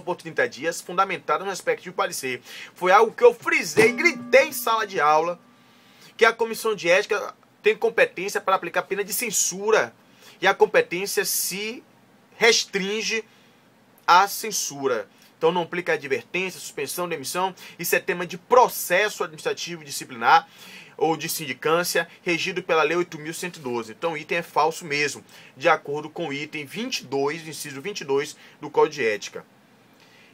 por 30 dias, fundamentada no respectivo parecer. Foi algo que eu frisei, gritei em sala de aula, que a comissão de ética tem competência para aplicar pena de censura, e a competência se restringe à censura. Então não aplica advertência, suspensão, demissão. Isso é tema de processo administrativo disciplinar ou de sindicância, regido pela Lei 8.112. Então o item é falso mesmo, de acordo com o item 22, inciso 22 do Código de Ética.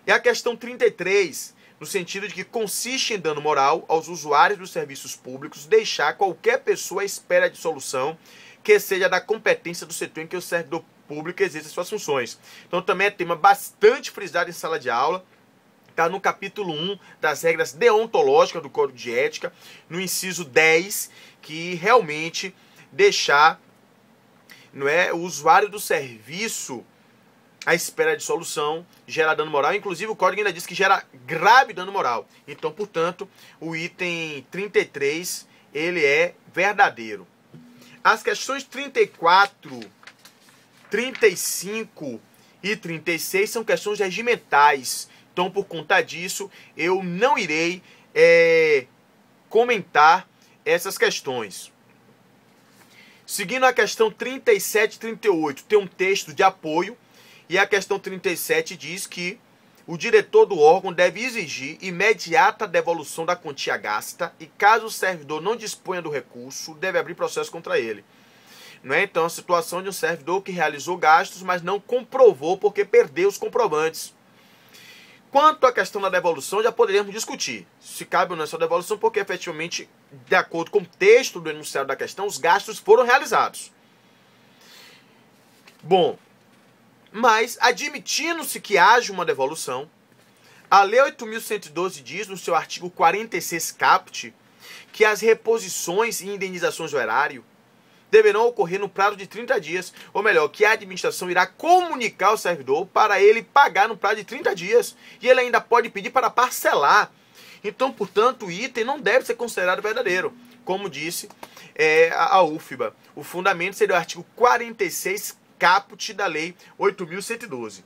E a questão 33, no sentido de que consiste em dano moral aos usuários dos serviços públicos deixar qualquer pessoa à espera de solução que seja da competência do setor em que o servidor público exerce suas funções. Então também é tema bastante frisado em sala de aula. Está no capítulo 1 das regras deontológicas do Código de Ética, no inciso 10, que realmente deixar, não é, o usuário do serviço à espera de solução gera dano moral. Inclusive o Código ainda diz que gera grave dano moral. Então, portanto, o item 33, ele é verdadeiro. As questões 34, 35 e 36 são questões regimentais. Então, por conta disso, eu não irei comentar essas questões. Seguindo a questão 37 e 38, tem um texto de apoio. E a questão 37 diz que o diretor do órgão deve exigir imediata devolução da quantia gasta e, caso o servidor não disponha do recurso, deve abrir processo contra ele. Não é? Então, a situação de um servidor que realizou gastos, mas não comprovou porque perdeu os comprovantes. Quanto à questão da devolução, já poderíamos discutir se cabe ou não essa devolução, porque efetivamente, de acordo com o texto do enunciado da questão, os gastos foram realizados. Bom, mas admitindo-se que haja uma devolução, a Lei 8.112 diz, no seu artigo 46 caput, que as reposições e indenizações do erário deverão ocorrer no prazo de 30 dias, ou melhor, que a administração irá comunicar ao servidor para ele pagar no prazo de 30 dias, e ele ainda pode pedir para parcelar. Então, portanto, o item não deve ser considerado verdadeiro, como disse a UFBA. O fundamento seria o artigo 46 caput da Lei 8.112.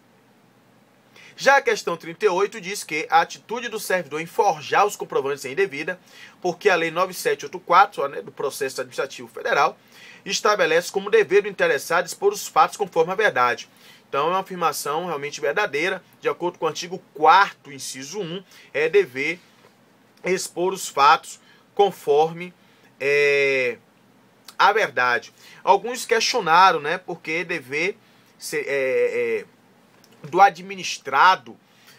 Já a questão 38 diz que a atitude do servidor em forjar os comprovantes é indevida, porque a Lei 9784, né, do Processo Administrativo Federal, estabelece como dever do interessado expor os fatos conforme a verdade. Então é uma afirmação realmente verdadeira, de acordo com o artigo 4º, inciso 1, é dever expor os fatos conforme a verdade. Alguns questionaram, né, porque dever ser, do administrado,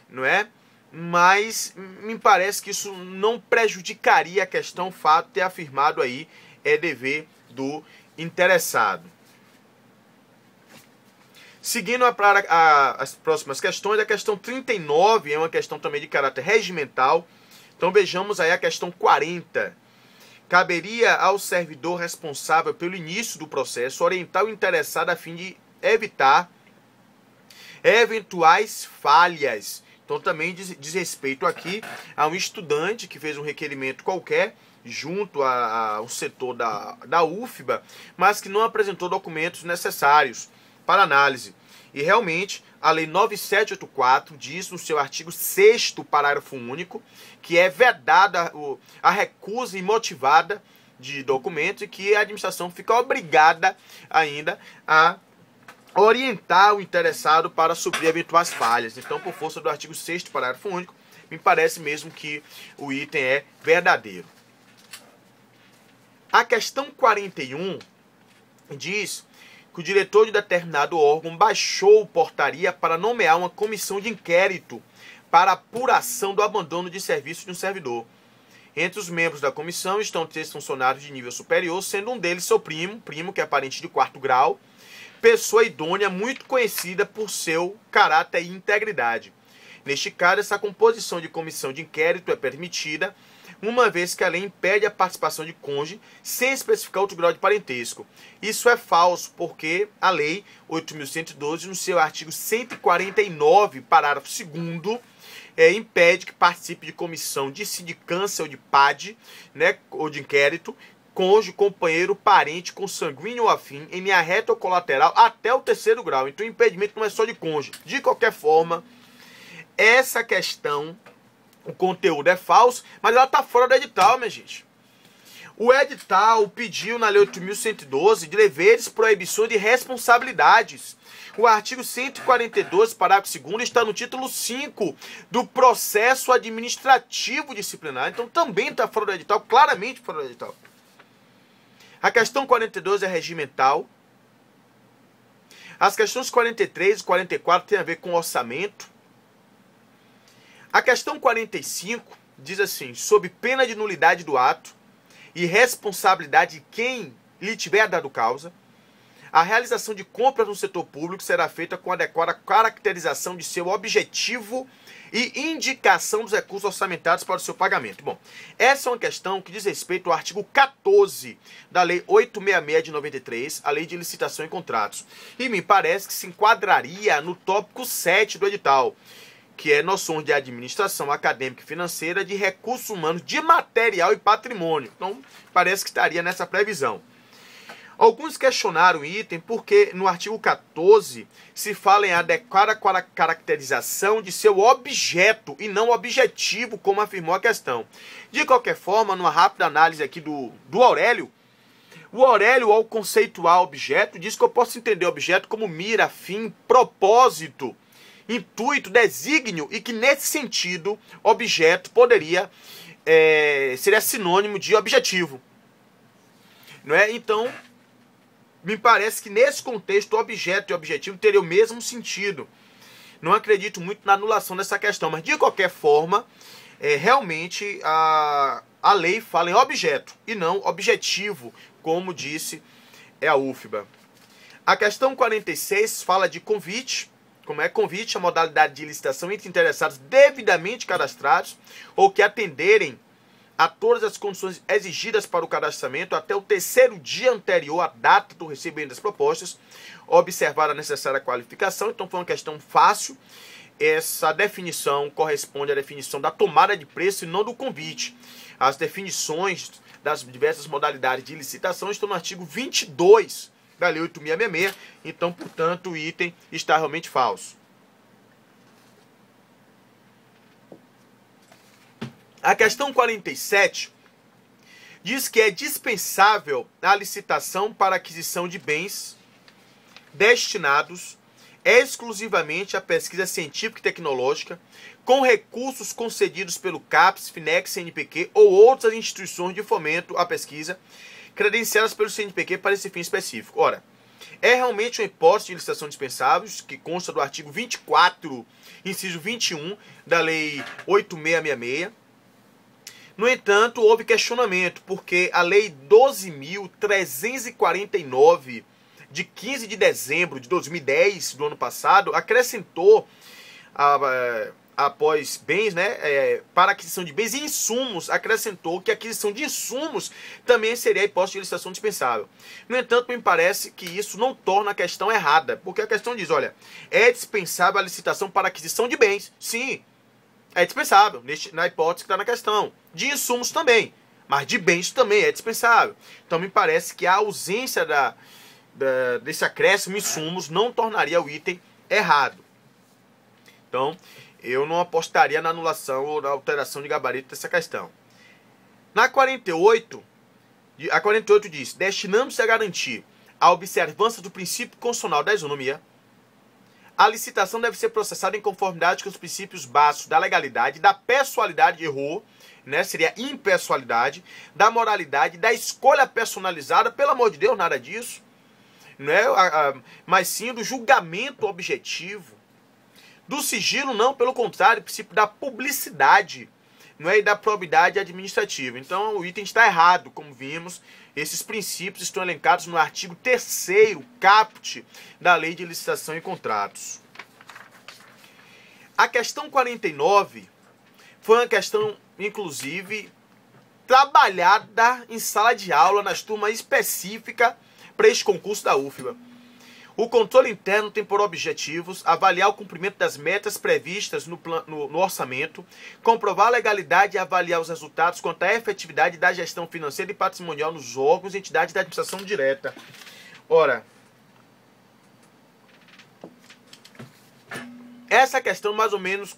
não é? Mas me parece que isso não prejudicaria a questão, o fato de ter afirmado aí dever do interessado. Seguindo as próximas questões, a questão 39 é uma questão também de caráter regimental. Então vejamos aí a questão 40. Caberia ao servidor responsável pelo início do processo orientar o interessado a fim de evitar eventuais falhas. Então também diz respeito aqui a um estudante que fez um requerimento qualquer junto ao setor da UFBA, mas que não apresentou documentos necessários para análise. E realmente a Lei 9784 diz no seu artigo 6º, parágrafo único, que é vedada a recusa imotivada de documentos e que a administração fica obrigada ainda a orientar o interessado para suprir eventuais falhas. Então, por força do artigo 6º, parágrafo único, me parece mesmo que o item é verdadeiro. A questão 41 diz que o diretor de determinado órgão baixou portaria para nomear uma comissão de inquérito para apuração do abandono de serviço de um servidor. Entre os membros da comissão estão 3 funcionários de nível superior, sendo um deles seu primo que é parente de 4º grau, pessoa idônea muito conhecida por seu caráter e integridade. Neste caso, essa composição de comissão de inquérito é permitida, uma vez que a lei impede a participação de cônjuge sem especificar outro grau de parentesco. Isso é falso, porque a Lei 8.112, no seu artigo 149, parágrafo 2º, impede que participe de comissão de sindicância ou de PAD, né, ou de inquérito, cônjuge, companheiro, parente, consanguíneo ou afim, em linha reta ou colateral, até o 3º grau. Então o impedimento não é só de cônjuge. De qualquer forma, essa questão, o conteúdo é falso, mas ela está fora do edital, minha gente. O edital pediu na Lei 8.112 de deveres, proibições e responsabilidades. O artigo 142, parágrafo 2º, está no título 5 do processo administrativo disciplinar. Então também está fora do edital, claramente fora do edital. A questão 42 é regimental. As questões 43 e 44 têm a ver com orçamento. A questão 45 diz assim, sob pena de nulidade do ato e responsabilidade de quem lhe tiver dado causa, a realização de compras no setor público será feita com adequada caracterização de seu objetivo e indicação dos recursos orçamentários para o seu pagamento. Bom, essa é uma questão que diz respeito ao artigo 14 da Lei 866 de 93, a Lei de Licitação e Contratos. E me parece que se enquadraria no tópico 7 do edital, que é noções de administração acadêmica e financeira, de recursos humanos, de material e patrimônio. Então, parece que estaria nessa previsão. Alguns questionaram o item porque no artigo 14 se fala em adequada caracterização de seu objeto e não objetivo, como afirmou a questão. De qualquer forma, numa rápida análise aqui do Aurélio, o Aurélio, ao conceituar objeto, diz que eu posso entender objeto como mira, fim, propósito, intuito, desígnio, e que nesse sentido, objeto seria sinônimo de objetivo. Não é? Então, me parece que nesse contexto, objeto e objetivo teriam o mesmo sentido. Não acredito muito na anulação dessa questão, mas de qualquer forma, realmente a lei fala em objeto e não objetivo, como disse a UFBA. A questão 46 fala de convite. Como é convite, a modalidade de licitação entre interessados devidamente cadastrados ou que atenderem a todas as condições exigidas para o cadastramento até o terceiro dia anterior à data do recebimento das propostas, observar a necessária qualificação. Então foi uma questão fácil. Essa definição corresponde à definição da tomada de preço e não do convite. As definições das diversas modalidades de licitação estão no artigo 22 da Lei 8.666, então, portanto, o item está realmente falso. A questão 47 diz que é dispensável a licitação para aquisição de bens destinados exclusivamente à pesquisa científica e tecnológica, com recursos concedidos pelo CAPES, FINEX, CNPq ou outras instituições de fomento à pesquisa, credenciadas pelo CNPq para esse fim específico. Ora, é realmente uma hipótese de licitação dispensável, que consta do artigo 24, inciso 21, da Lei 8.666. No entanto, houve questionamento, porque a Lei 12.349, de 15 de dezembro de 2010, do ano passado, acrescentou, após bens, para aquisição de bens e insumos, acrescentou que a aquisição de insumos também seria a hipótese de licitação dispensável. No entanto, me parece que isso não torna a questão errada, porque a questão diz, olha, é dispensável a licitação para aquisição de bens. Sim, é dispensável, na hipótese que está na questão. De insumos também, mas de bens também é dispensável. Então, me parece que a ausência desse acréscimo insumos não tornaria o item errado. Então, eu não apostaria na anulação ou na alteração de gabarito dessa questão. Na 48, a 48 diz, destinando-se a garantir a observância do princípio constitucional da isonomia, a licitação deve ser processada em conformidade com os princípios básicos da legalidade, da pessoalidade, errou, seria impessoalidade, da moralidade, da escolha personalizada, pelo amor de Deus, nada disso, mas sim do julgamento objetivo, do sigilo não, pelo contrário, o princípio da publicidade, e da probidade administrativa. Então o item está errado, como vimos, esses princípios estão elencados no artigo 3º, caput, da Lei de Licitação e Contratos. A questão 49 foi uma questão, inclusive, trabalhada em sala de aula, nas turmas específicas para este concurso da UFBA. O controle interno tem por objetivos avaliar o cumprimento das metas previstas no orçamento, comprovar a legalidade e avaliar os resultados quanto à efetividade da gestão financeira e patrimonial nos órgãos e entidades da administração direta. Ora, essa questão mais ou menos